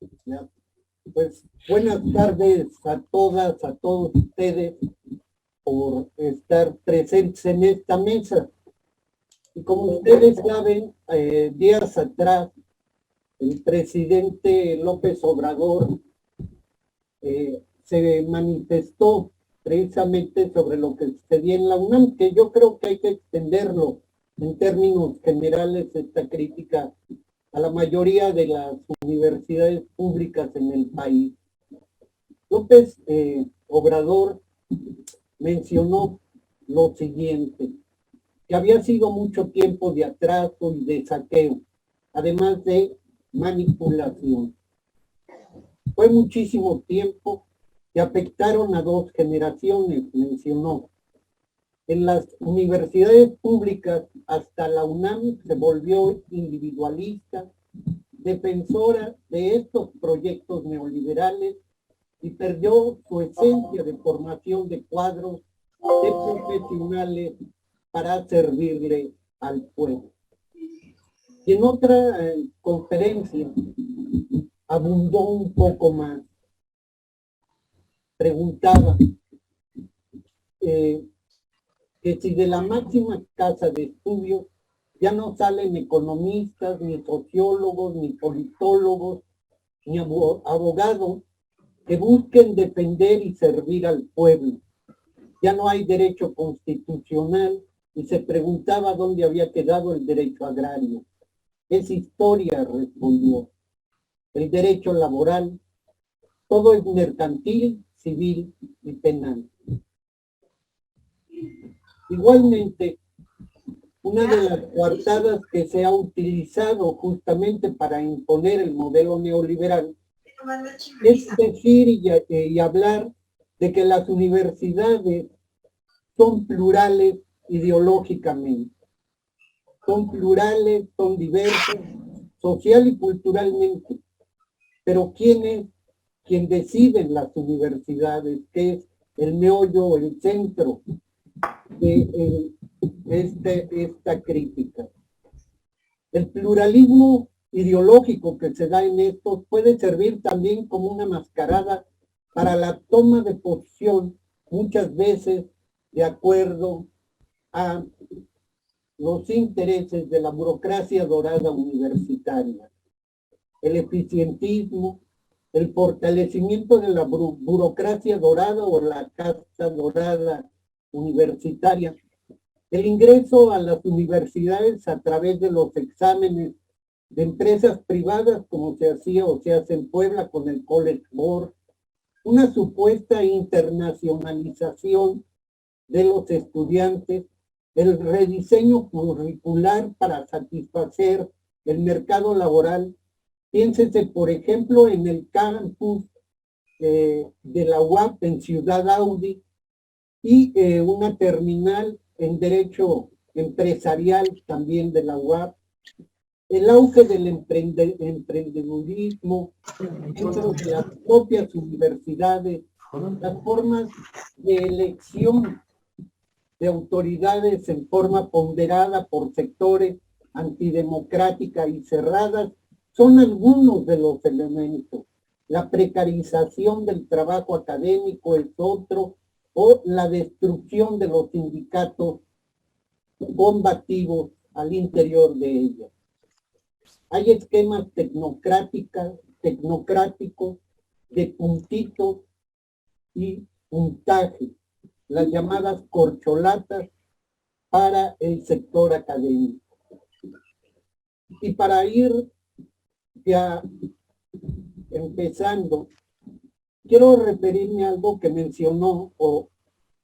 Ya. Pues buenas tardes a todas, a todos ustedes por estar presentes en esta mesa. Y como ustedes saben, días atrás, el presidente López Obrador se manifestó precisamente sobre lo que sucedía en la UNAM, que yo creo que hay que extenderlo en términos generales, esta crítica a la mayoría de las universidades públicas en el país. López Obrador mencionó lo siguiente, que había sido mucho tiempo de atraso y de saqueo, además de manipulación. Fue muchísimo tiempo que afectaron a dos generaciones, mencionó. En las universidades públicas, hasta la UNAM se volvió individualista, defensora de estos proyectos neoliberales y perdió su esencia de formación de cuadros de profesionales para servirle al pueblo. Y en otra conferencia abundó un poco más. Preguntaba que si de la máxima casa de estudios ya no salen economistas, ni sociólogos, ni politólogos, ni abogados que busquen defender y servir al pueblo. Ya no hay derecho constitucional y se preguntaba dónde había quedado el derecho agrario. Es historia, respondió. El derecho laboral, todo es mercantil, civil y penal. Igualmente, una de las coartadas que se ha utilizado justamente para imponer el modelo neoliberal es decir y hablar de que las universidades son plurales ideológicamente, son plurales, son diversas, social y culturalmente, pero ¿quién es quien decide en las universidades? ¿Qué es el meollo o el centro de esta crítica? El pluralismo ideológico que se da en esto puede servir también como una mascarada para la toma de posición, muchas veces de acuerdo a los intereses de la burocracia dorada universitaria. El eficientismo, el fortalecimiento de la burocracia dorada o la casa dorada universitaria, el ingreso a las universidades a través de los exámenes de empresas privadas, como se hacía o se hace en Puebla con el College Board, una supuesta internacionalización de los estudiantes, el rediseño curricular para satisfacer el mercado laboral. Piénsese, por ejemplo, en el campus de la UAP en Ciudad Audi y una terminal en Derecho Empresarial también de la UAP, el auge del emprendedurismo dentro de las propias universidades, las formas de elección de autoridades en forma ponderada por sectores antidemocrática y cerradas, son algunos de los elementos. La precarización del trabajo académico es otro, o la destrucción de los sindicatos combativos al interior de ellas. Hay esquemas tecnocráticos de puntitos y puntaje, las llamadas corcholatas para el sector académico. Y para ir ya empezando, quiero referirme a algo que mencionó o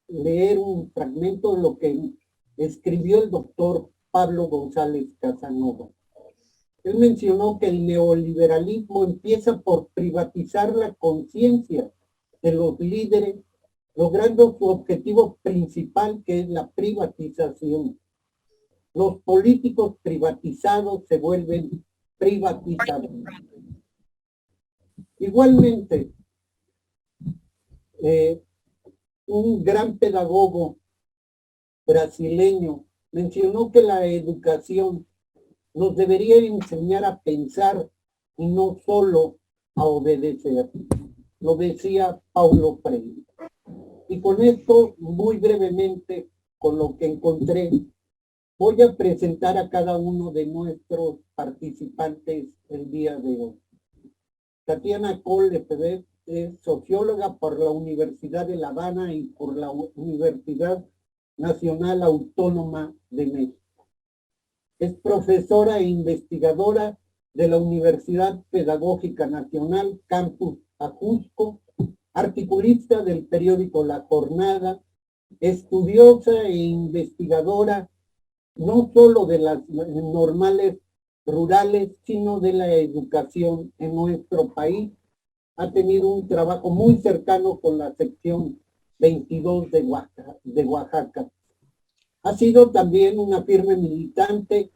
leer un fragmento de lo que escribió el doctor Pablo González Casanova. Él mencionó que el neoliberalismo empieza por privatizar la conciencia de los líderes, logrando su objetivo principal, que es la privatización. Los políticos privatizados se vuelven privatizados. Igualmente, un gran pedagogo brasileño mencionó que la educación nos debería enseñar a pensar y no solo a obedecer. Lo decía Paulo Freire. Y con esto, muy brevemente, con lo que encontré, voy a presentar a cada uno de nuestros participantes el día de hoy. Tatiana Cole es socióloga por la Universidad de La Habana y por la Universidad Nacional Autónoma de México. Es profesora e investigadora de la Universidad Pedagógica Nacional Campus Ajusco, articulista del periódico La Jornada, estudiosa e investigadora no solo de las normales rurales, sino de la educación en nuestro país. Ha tenido un trabajo muy cercano con la sección 22 de Oaxaca. Ha sido también una firme militante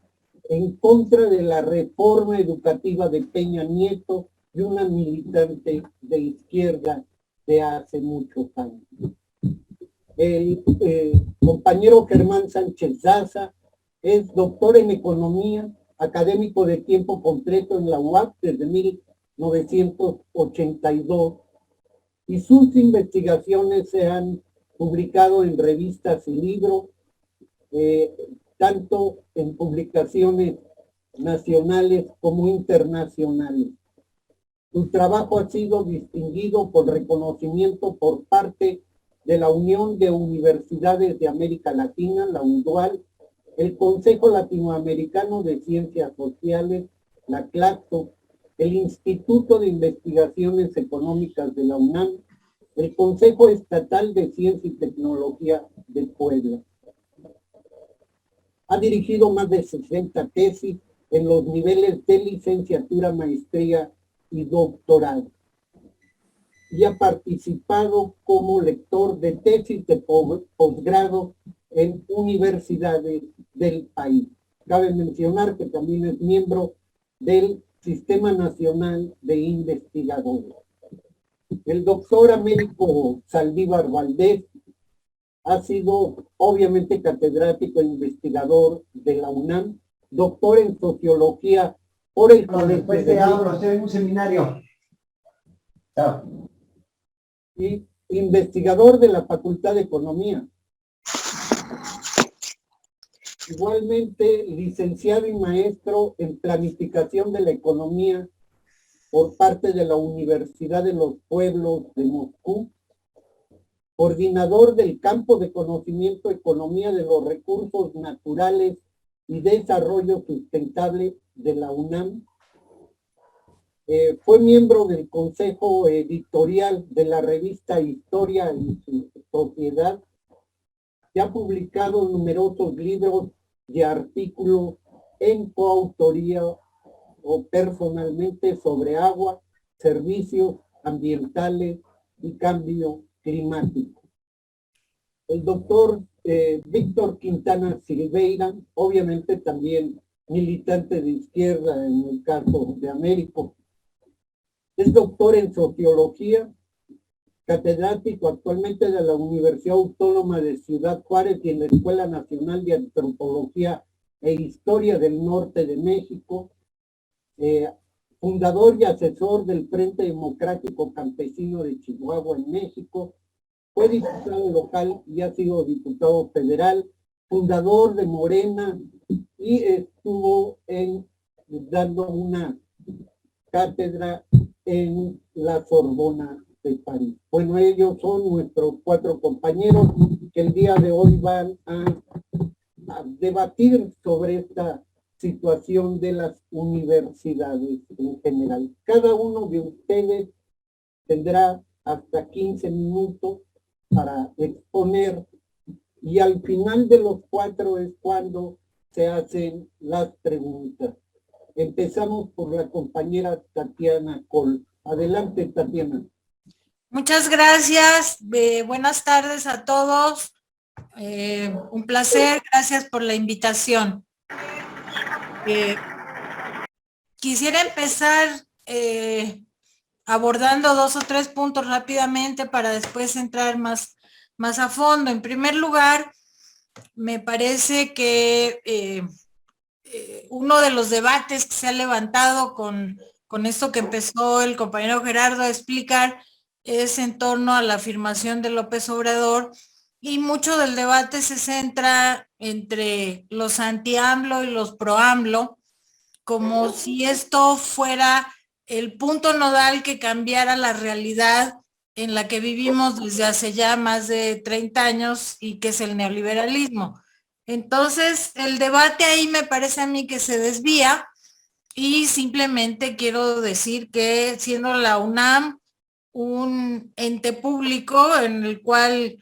en contra de la reforma educativa de Peña Nieto y una militante de izquierda de hace muchos años. El compañero Germán Sánchez Daza es doctor en economía, académico de tiempo completo en la UAP desde 1982 y sus investigaciones se han publicado en revistas y libros, tanto en publicaciones nacionales como internacionales. Su trabajo ha sido distinguido por reconocimiento por parte de la Unión de Universidades de América Latina, la UNDUAL, el Consejo Latinoamericano de Ciencias Sociales, la CLACSO, el Instituto de Investigaciones Económicas de la UNAM, el Consejo Estatal de Ciencia y Tecnología de Puebla. Ha dirigido más de 60 tesis en los niveles de licenciatura, maestría y doctorado. Y ha participado como lector de tesis de posgrado en universidades del país. Cabe mencionar que también es miembro del Sistema Nacional de Investigadores. El doctor Américo Saldívar Valdés ha sido obviamente catedrático e investigador de la UNAM, doctor en sociología por el Colegio después te abro, estoy en un seminario. Chao. Y investigador de la Facultad de Economía. Igualmente licenciado y maestro en planificación de la economía por parte de la Universidad de los Pueblos de Moscú, coordinador del campo de conocimiento Economía de los Recursos Naturales y Desarrollo Sustentable de la UNAM. Fue miembro del consejo editorial de la revista Historia y Sociedad y ha publicado numerosos libros y artículos en coautoría o personalmente sobre agua, servicios ambientales y cambio climático. El doctor Víctor Quintana Silveira, obviamente también militante de izquierda en el caso de Américo, es doctor en sociología, catedrático actualmente de la Universidad Autónoma de Ciudad Juárez y en la Escuela Nacional de Antropología e Historia del Norte de México, fundador y asesor del Frente Democrático Campesino de Chihuahua en México, fue diputado local y ha sido diputado federal, fundador de Morena y estuvo dando una cátedra en la Sorbona de París. Bueno, ellos son nuestros 4 compañeros que el día de hoy van a debatir sobre esta situación de las universidades en general. Cada uno de ustedes tendrá hasta 15 minutos para exponer y al final de los 4 es cuando se hacen las preguntas. Empezamos por la compañera Tatiana Cole. Adelante, Tatiana. Muchas gracias. Buenas tardes a todos. Un placer. Gracias por la invitación. Quisiera empezar abordando 2 o 3 puntos rápidamente para después entrar más a fondo. En primer lugar, me parece que uno de los debates que se ha levantado con con esto que empezó el compañero Gerardo a explicar, es en torno a la afirmación de López Obrador, y mucho del debate se centra entre los anti-AMLO y los pro-AMLO, como si esto fuera el punto nodal que cambiara la realidad en la que vivimos desde hace ya más de 30 años y que es el neoliberalismo. Entonces, el debate ahí me parece a mí que se desvía, y simplemente quiero decir que siendo la UNAM un ente público en el cual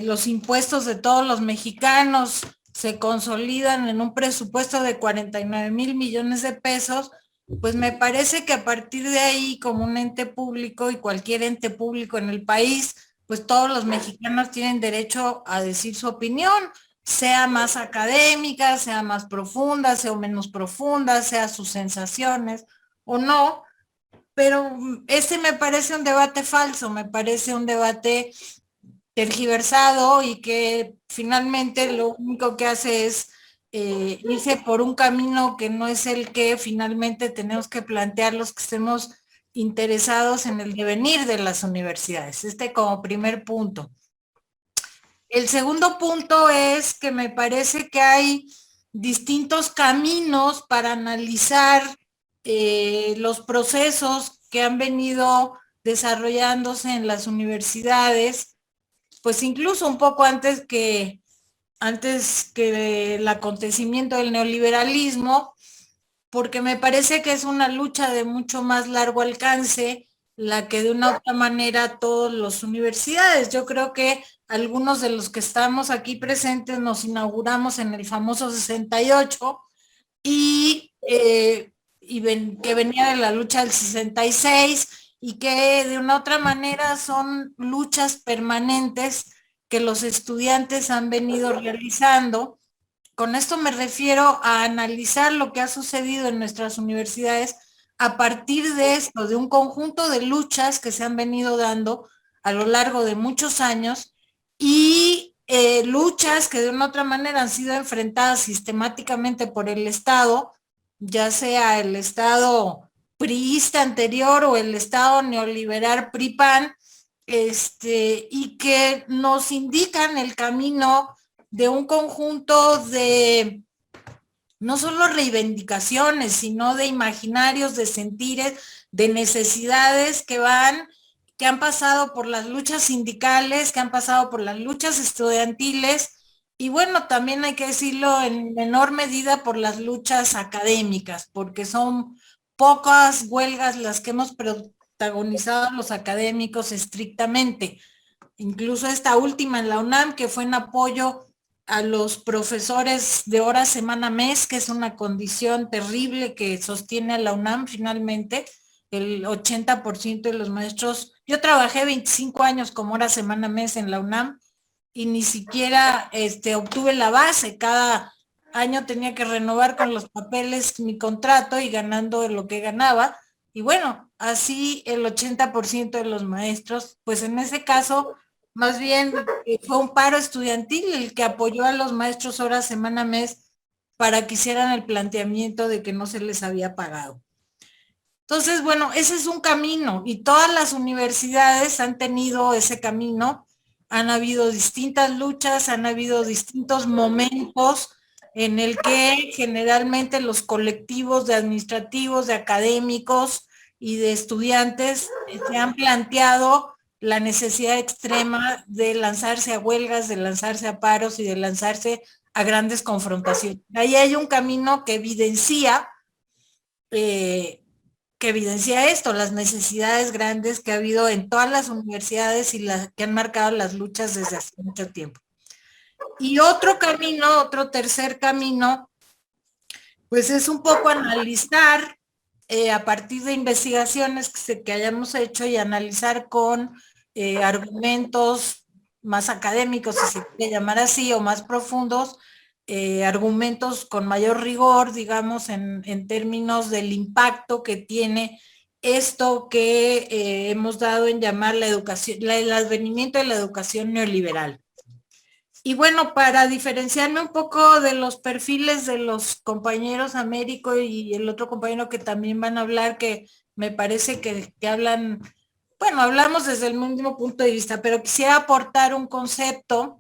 los impuestos de todos los mexicanos se consolidan en un presupuesto de 49,000 millones de pesos, pues me parece que a partir de ahí, como un ente público y cualquier ente público en el país, pues todos los mexicanos tienen derecho a decir su opinión, sea más académica, sea más profunda, sea menos profunda, sea sus sensaciones o no, pero ese me parece un debate falso, me parece un debate tergiversado y que finalmente lo único que hace es irse por un camino que no es el que finalmente tenemos que plantear los que estemos interesados en el devenir de las universidades. Este como primer punto. El segundo punto es que me parece que hay distintos caminos para analizar los procesos que han venido desarrollándose en las universidades, pues incluso un poco antes que el acontecimiento del neoliberalismo, porque me parece que es una lucha de mucho más largo alcance la que de una u otra manera todas las universidades. Yo creo que algunos de los que estamos aquí presentes nos inauguramos en el famoso 68 que venía de la lucha del 66 y que de una u otra manera son luchas permanentes que los estudiantes han venido realizando. Con esto me refiero a analizar lo que ha sucedido en nuestras universidades a partir de esto, de un conjunto de luchas que se han venido dando a lo largo de muchos años y luchas que de una u otra manera han sido enfrentadas sistemáticamente por el Estado, ya sea el Estado priista anterior o el Estado neoliberal PRI-PAN, y que nos indican el camino de un conjunto de no solo reivindicaciones, sino de imaginarios, de sentires, de necesidades que han pasado por las luchas sindicales, que han pasado por las luchas estudiantiles, y bueno, también hay que decirlo en menor medida por las luchas académicas, porque son pocas huelgas las que hemos protagonizado los académicos estrictamente. Incluso esta última en la UNAM, que fue en apoyo a los profesores de hora, semana, mes, que es una condición terrible que sostiene a la UNAM finalmente. El 80% de los maestros, yo trabajé 25 años como hora, semana, mes en la UNAM y ni siquiera obtuve la base. Cada año tenía que renovar con los papeles mi contrato y ganando lo que ganaba. Y bueno, así el 80% de los maestros, pues en ese caso, más bien fue un paro estudiantil el que apoyó a los maestros hora, semana, mes para que hicieran el planteamiento de que no se les había pagado. Entonces, bueno, ese es un camino y todas las universidades han tenido ese camino. Han habido distintas luchas, han habido distintos momentos en el que generalmente los colectivos de administrativos, de académicos y de estudiantes se han planteado la necesidad extrema de lanzarse a huelgas, de lanzarse a paros y de lanzarse a grandes confrontaciones. Ahí hay un camino que evidencia esto, las necesidades grandes que ha habido en todas las universidades y las que han marcado las luchas desde hace mucho tiempo. Y otro camino, otro tercer camino, pues es un poco analizar a partir de investigaciones que hayamos hecho y analizar con argumentos más académicos, si se quiere llamar así, o más profundos, argumentos con mayor rigor, digamos, en términos del impacto que tiene esto que hemos dado en llamar la educación, el advenimiento de la educación neoliberal. Y bueno, para diferenciarme un poco de los perfiles de los compañeros Américo y el otro compañero que también van a hablar, que me parece que hablan, bueno, hablamos desde el mismo punto de vista, pero quisiera aportar un concepto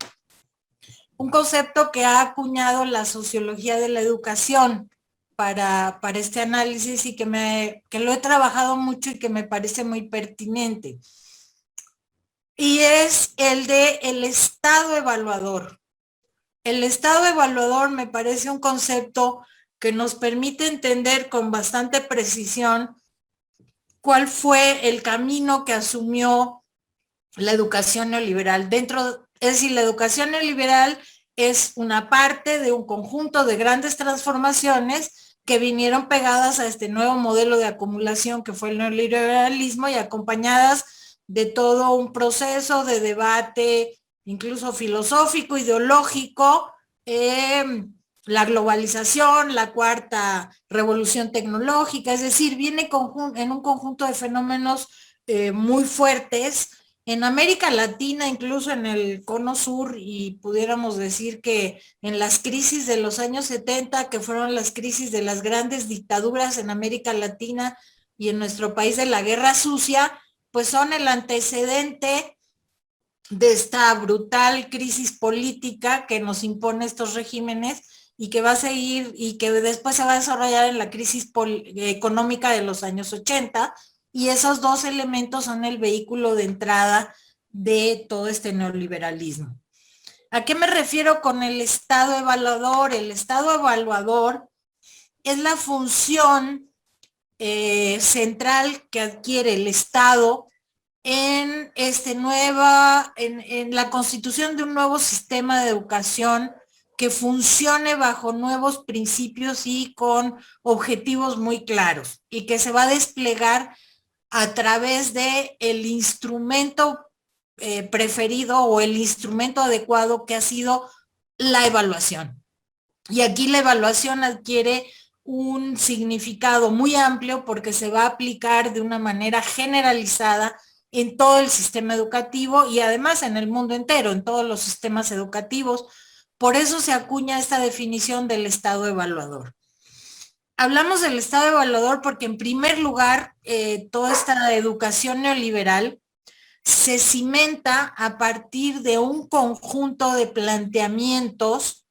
que ha acuñado la sociología de la educación para este análisis y que lo he trabajado mucho y que me parece muy pertinente. Y es el de el estado evaluador. El estado evaluador me parece un concepto que nos permite entender con bastante precisión cuál fue el camino que asumió la educación neoliberal. Es decir, la educación neoliberal es una parte de un conjunto de grandes transformaciones que vinieron pegadas a este nuevo modelo de acumulación que fue el neoliberalismo y acompañadas de todo un proceso de debate, incluso filosófico, ideológico, la globalización, la cuarta revolución tecnológica, es decir, viene en un conjunto de fenómenos muy fuertes. En América Latina, incluso en el Cono Sur, y pudiéramos decir que en las crisis de los años 70, que fueron las crisis de las grandes dictaduras en América Latina y en nuestro país de la Guerra Sucia, pues son el antecedente de esta brutal crisis política que nos impone estos regímenes y que va a seguir y que después se va a desarrollar en la crisis económica de los años 80, y esos dos elementos son el vehículo de entrada de todo este neoliberalismo. ¿A qué me refiero con el estado evaluador? El estado evaluador es la función central que adquiere el Estado en la constitución de un nuevo sistema de educación que funcione bajo nuevos principios y con objetivos muy claros, y que se va a desplegar a través de el instrumento preferido o el instrumento adecuado, que ha sido la evaluación. Y aquí la evaluación adquiere un significado muy amplio porque se va a aplicar de una manera generalizada en todo el sistema educativo y además en el mundo entero, en todos los sistemas educativos. Por eso se acuña esta definición del estado evaluador. Hablamos del estado evaluador porque, en primer lugar, toda esta educación neoliberal se cimenta a partir de un conjunto de planteamientos,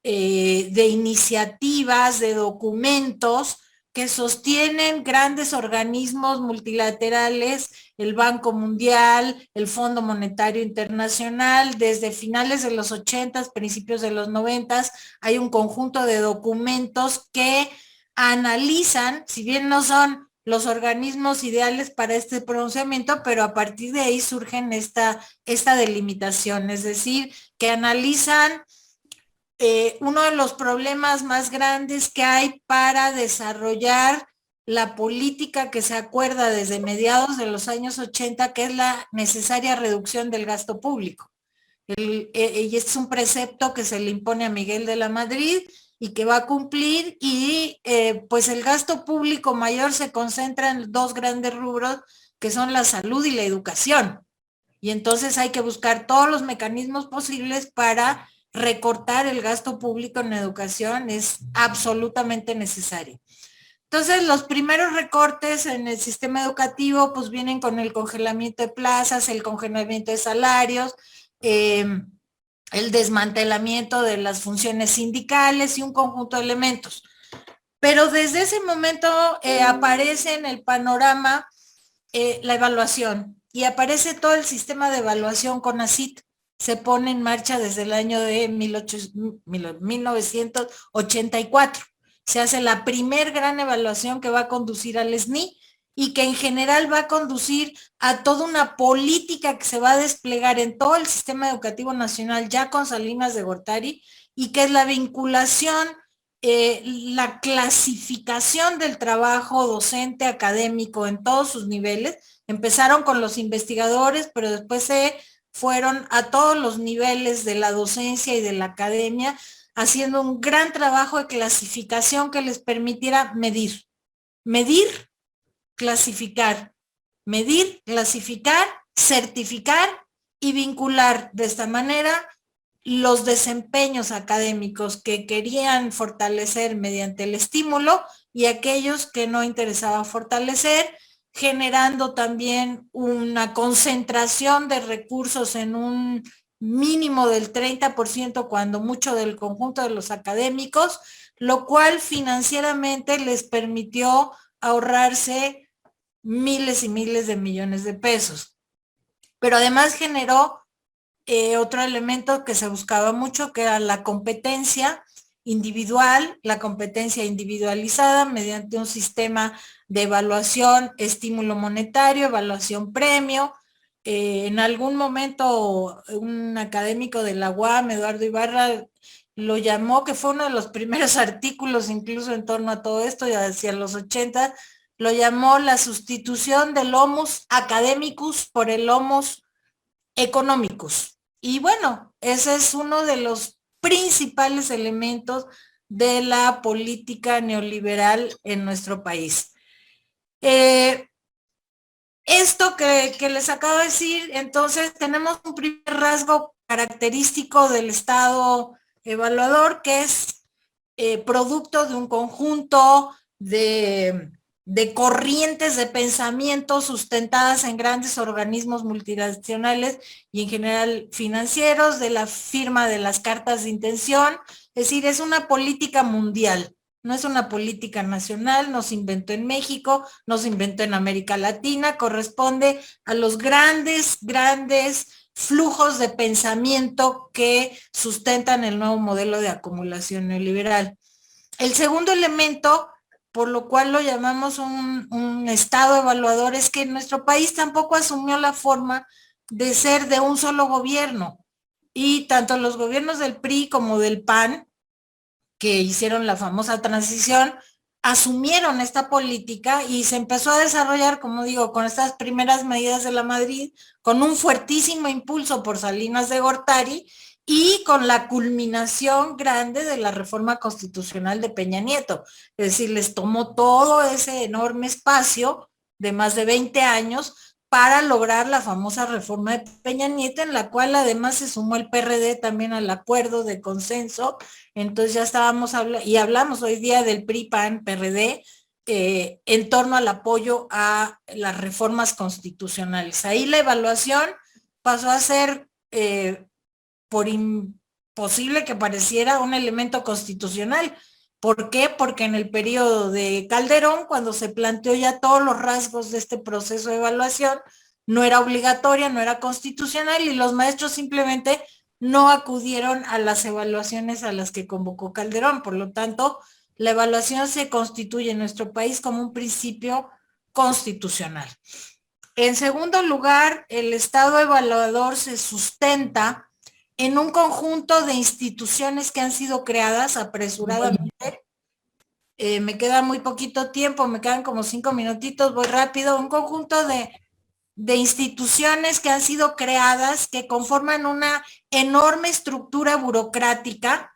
de iniciativas, de documentos que sostienen grandes organismos multilaterales, el Banco Mundial, el Fondo Monetario Internacional. Desde finales de los 80, principios de los 90, hay un conjunto de documentos que analizan, si bien no son los organismos ideales para este pronunciamiento, pero a partir de ahí surgen esta delimitación, es decir, que analizan uno de los problemas más grandes que hay para desarrollar la política que se acuerda desde mediados de los años 80, que es la necesaria reducción del gasto público. Y es un precepto que se le impone a Miguel de la Madrid y que va a cumplir, y pues el gasto público mayor se concentra en dos grandes rubros, que son la salud y la educación. Y entonces hay que buscar todos los mecanismos posibles para recortar el gasto público en educación, es absolutamente necesario. Entonces, los primeros recortes en el sistema educativo pues vienen con el congelamiento de plazas, el congelamiento de salarios, el desmantelamiento de las funciones sindicales y un conjunto de elementos. Pero desde ese momento aparece en el panorama la evaluación, y aparece todo el sistema de evaluación CONACYT. Se pone en marcha desde el año de 1984. Se hace la primer gran evaluación que va a conducir al SNI y que en general va a conducir a toda una política que se va a desplegar en todo el sistema educativo nacional ya con Salinas de Gortari, y que es la vinculación, la clasificación del trabajo docente académico en todos sus niveles. Empezaron con los investigadores, pero después se fueron a todos los niveles de la docencia y de la academia, haciendo un gran trabajo de clasificación que les permitiera medir, clasificar, certificar y vincular de esta manera los desempeños académicos que querían fortalecer mediante el estímulo y aquellos que no interesaba fortalecer, generando también una concentración de recursos en un mínimo del 30%, cuando mucho del conjunto de los académicos, lo cual financieramente les permitió ahorrarse miles y miles de millones de pesos. Pero además generó otro elemento que se buscaba mucho, que era la competencia individual, la competencia individualizada mediante un sistema de evaluación, estímulo monetario, evaluación premio. En algún momento un académico de la UAM, Eduardo Ibarra, lo llamó, que fue uno de los primeros artículos incluso en torno a todo esto, ya hacia los 80, lo llamó la sustitución del homus academicus por el homus económicos. Y bueno, ese es uno de los principales elementos de la política neoliberal en nuestro país. Esto que les acabo de decir, entonces tenemos un primer rasgo característico del Estado evaluador, que es producto de un conjunto de corrientes de pensamiento sustentadas en grandes organismos multinacionales y en general financieros, de la firma de las cartas de intención. Es decir, es una política mundial, no es una política nacional, no se inventó en México, no se inventó en América Latina, corresponde a los grandes flujos de pensamiento que sustentan el nuevo modelo de acumulación neoliberal. El segundo elemento, por lo cual lo llamamos un Estado evaluador, es que nuestro país tampoco asumió la forma de ser de un solo gobierno. Y tanto los gobiernos del PRI como del PAN, que hicieron la famosa transición, asumieron esta política y se empezó a desarrollar, como digo, con estas primeras medidas de la Madrid, con un fuertísimo impulso por Salinas de Gortari y con la culminación grande de la reforma constitucional de Peña Nieto. Es decir, les tomó todo ese enorme espacio de más de 20 años para lograr la famosa reforma de Peña Nieto, en la cual además se sumó el PRD también al acuerdo de consenso. Entonces ya estábamos hablando, y hablamos hoy día del PRI, PAN, PRD, en torno al apoyo a las reformas constitucionales. Ahí la evaluación pasó a ser, por imposible que pareciera, un elemento constitucional. ¿Por qué? Porque en el periodo de Calderón, cuando se planteó ya todos los rasgos de este proceso de evaluación, no era obligatoria, no era constitucional, y los maestros simplemente no acudieron a las evaluaciones a las que convocó Calderón. Por lo tanto, la evaluación se constituye en nuestro país como un principio constitucional. En segundo lugar, el Estado evaluador se sustenta en un conjunto de instituciones que han sido creadas apresuradamente. Me queda muy poquito tiempo, me quedan como 5 minutitos, voy rápido. Un conjunto de instituciones que han sido creadas, que conforman una enorme estructura burocrática,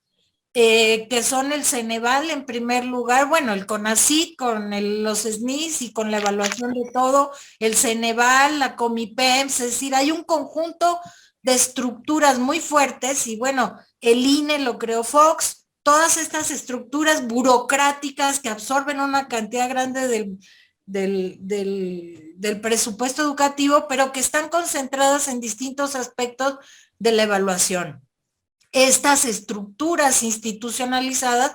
que son el Ceneval en primer lugar, bueno, el CONACYT con los SNIs y con la evaluación de todo, el Ceneval, la Comipems, es decir, hay un conjunto de estructuras muy fuertes, y bueno, el INE lo creó Fox. Todas estas estructuras burocráticas que absorben una cantidad grande del presupuesto educativo, pero que están concentradas en distintos aspectos de la evaluación. Estas estructuras institucionalizadas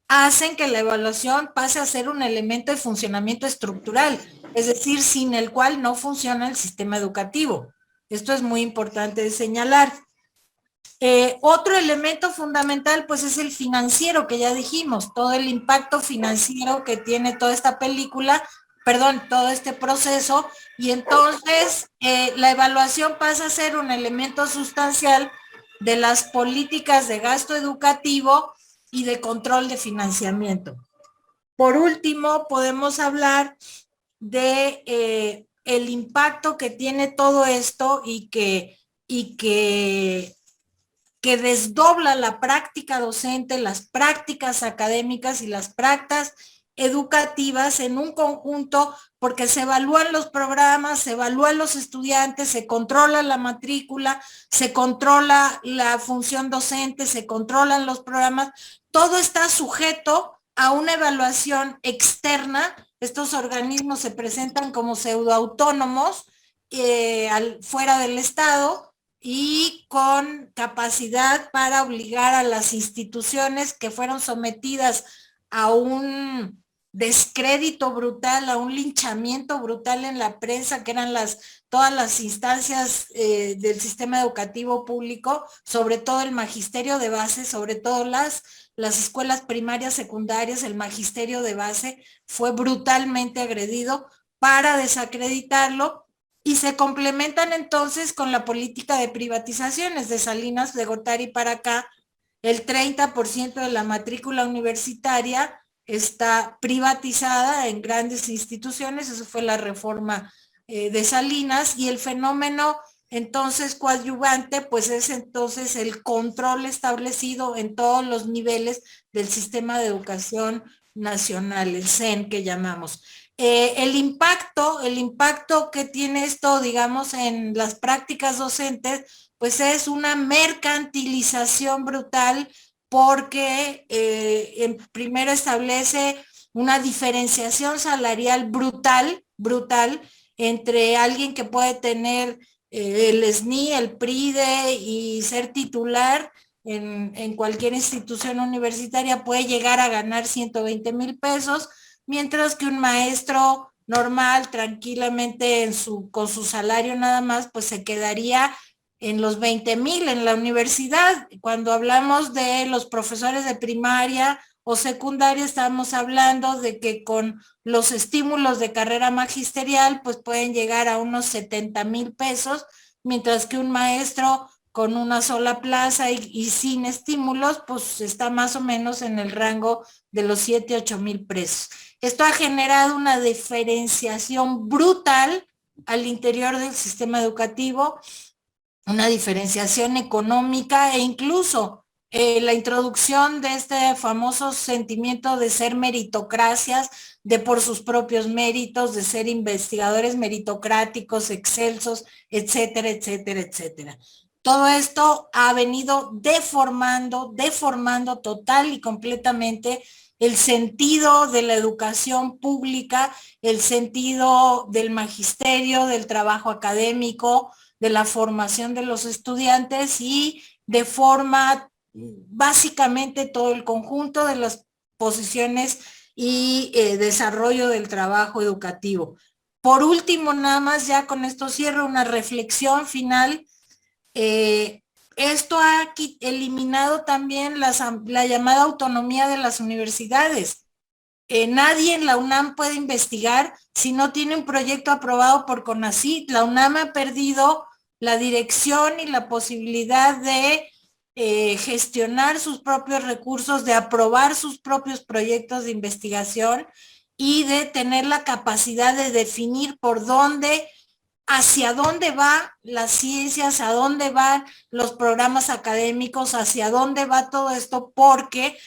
hacen que la evaluación pase a ser un elemento de funcionamiento estructural, es decir, sin el cual no funciona el sistema educativo. Esto es muy importante de señalar. Otro elemento fundamental, pues, es el financiero, que ya dijimos, todo el impacto financiero que tiene toda esta película, perdón, todo este proceso, y entonces la evaluación pasa a ser un elemento sustancial de las políticas de gasto educativo y de control de financiamiento. Por último, podemos hablar de el impacto que tiene todo esto y que desdobla la práctica docente, las prácticas académicas y las prácticas educativas en un conjunto, porque se evalúan los programas, se evalúan los estudiantes, se controla la matrícula, se controla la función docente, se controlan los programas, todo está sujeto a una evaluación externa. Estos organismos se presentan como pseudoautónomos fuera del Estado y con capacidad para obligar a las instituciones que fueron sometidas a un descrédito brutal, a un linchamiento brutal en la prensa, que eran todas las instancias del sistema educativo público, sobre todo el magisterio de base, sobre todo las escuelas primarias, secundarias, el magisterio de base fue brutalmente agredido para desacreditarlo, y se complementan entonces con la política de privatizaciones de Salinas de Gortari para acá. El 30% de la matrícula universitaria está privatizada en grandes instituciones, eso fue la reforma de Salinas, y el fenómeno entonces coadyuvante pues es entonces el control establecido en todos los niveles del sistema de educación nacional, el CEN que llamamos. El impacto que tiene esto, digamos, en las prácticas docentes, pues es una mercantilización brutal, porque primero establece una diferenciación salarial brutal entre alguien que puede tener el SNI, el PRIDE y ser titular en cualquier institución universitaria, puede llegar a ganar 120,000 pesos, mientras que un maestro normal, tranquilamente con su salario nada más, pues se quedaría en los 20,000 en la universidad. Cuando hablamos de los profesores de primaria o secundaria, estamos hablando de que con los estímulos de carrera magisterial, pues pueden llegar a unos 70,000 pesos, mientras que un maestro con una sola plaza y sin estímulos, pues está más o menos en el rango de los 7,000-8,000 pesos. Esto ha generado una diferenciación brutal al interior del sistema educativo, una diferenciación económica e incluso la introducción de este famoso sentimiento de ser meritocracias, de por sus propios méritos, de ser investigadores meritocráticos, excelsos, etcétera, etcétera, etcétera. Todo esto ha venido deformando total y completamente el sentido de la educación pública, el sentido del magisterio, del trabajo académico, de la formación de los estudiantes, y deforma básicamente todo el conjunto de las posiciones y desarrollo del trabajo educativo. Por último, nada más, ya con esto cierro, una reflexión final. Esto ha eliminado también la llamada autonomía de las universidades. Nadie en la UNAM puede investigar si no tiene un proyecto aprobado por CONACYT. La UNAM ha perdido la dirección y la posibilidad de gestionar sus propios recursos, de aprobar sus propios proyectos de investigación y de tener la capacidad de definir hacia dónde va la ciencia, hacia dónde van los programas académicos, hacia dónde va todo esto, porque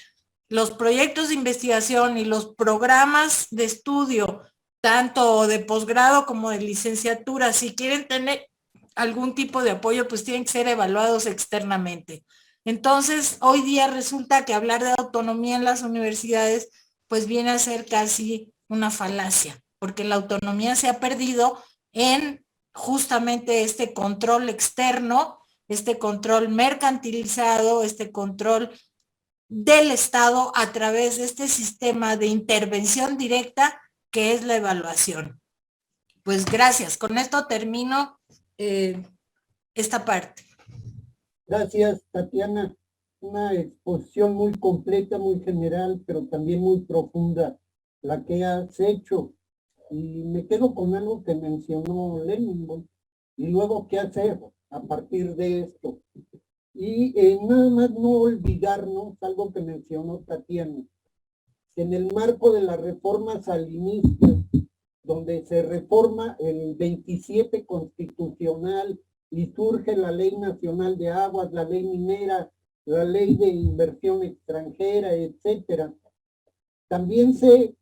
los proyectos de investigación y los programas de estudio, tanto de posgrado como de licenciatura, si quieren tener algún tipo de apoyo, pues tienen que ser evaluados externamente. Entonces, hoy día resulta que hablar de autonomía en las universidades, pues viene a ser casi una falacia, porque la autonomía se ha perdido en justamente este control externo, este control mercantilizado, este control del Estado a través de este sistema de intervención directa que es la evaluación. Pues gracias, con esto termino esta parte. Gracias, Tatiana. Una exposición muy completa, muy general, pero también muy profunda, la que has hecho. Y me quedo con algo que mencionó Lenin, y luego qué hacer a partir de esto. Y nada más no olvidarnos algo que mencionó Tatiana, que en el marco de la reforma salinista, donde se reforma el 27 constitucional y surge la Ley Nacional de Aguas, la Ley Minera, la Ley de Inversión Extranjera, etcétera, también se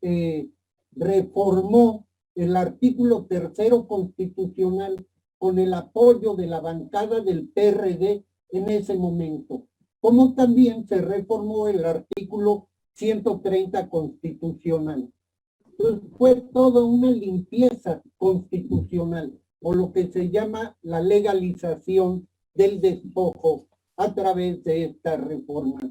reformó el artículo 3º constitucional con el apoyo de la bancada del PRD en ese momento, como también se reformó el artículo 130 constitucional. Entonces fue toda una limpieza constitucional, o lo que se llama la legalización del despojo a través de estas reformas.